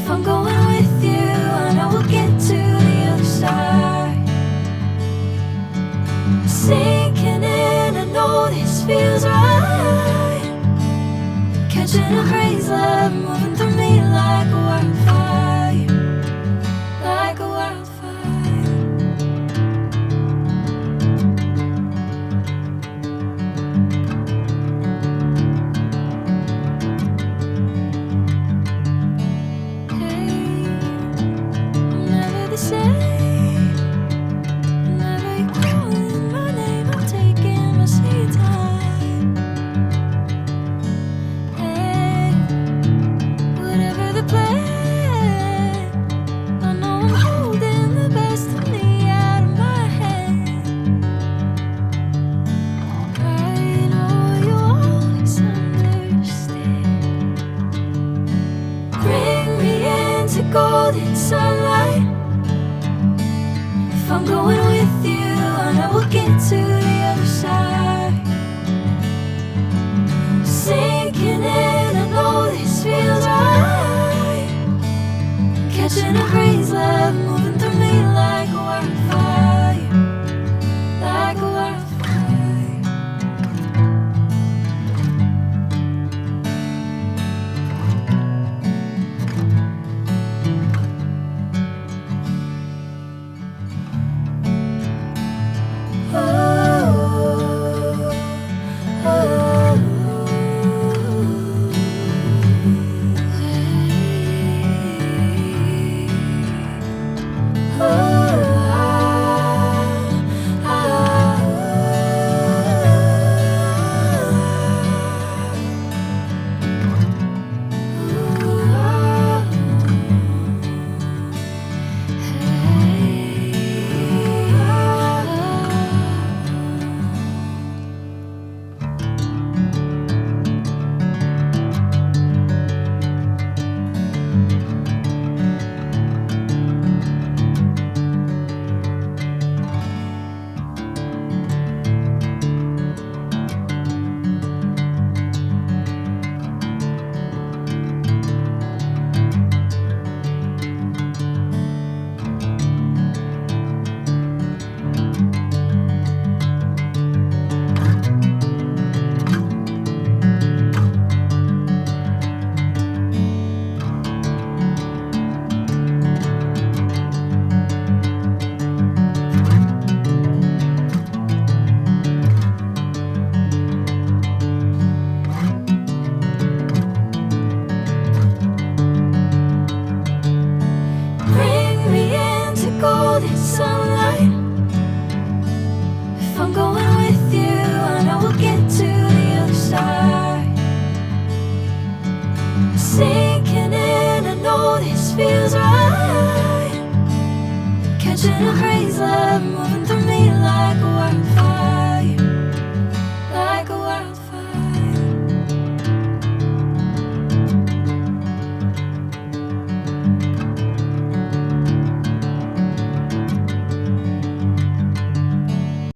If I'm going with you, I know we'll get to the other side. Sinking in, I know this feels right. Catching a crazy love, moving through me like a wildfire, like a wildfire. Golden sunlight. If I'm going with you, I know we'll get to the other side. Sinking in, I know this feels right. Catching a crazy love, moving through me like a wildfire, like a wildfire. Golden sunlight. If I'm going with you, I know we'll get to the other side. Sinking in, I know this feels right. Catching a crazy love, moving through me like a wildfire.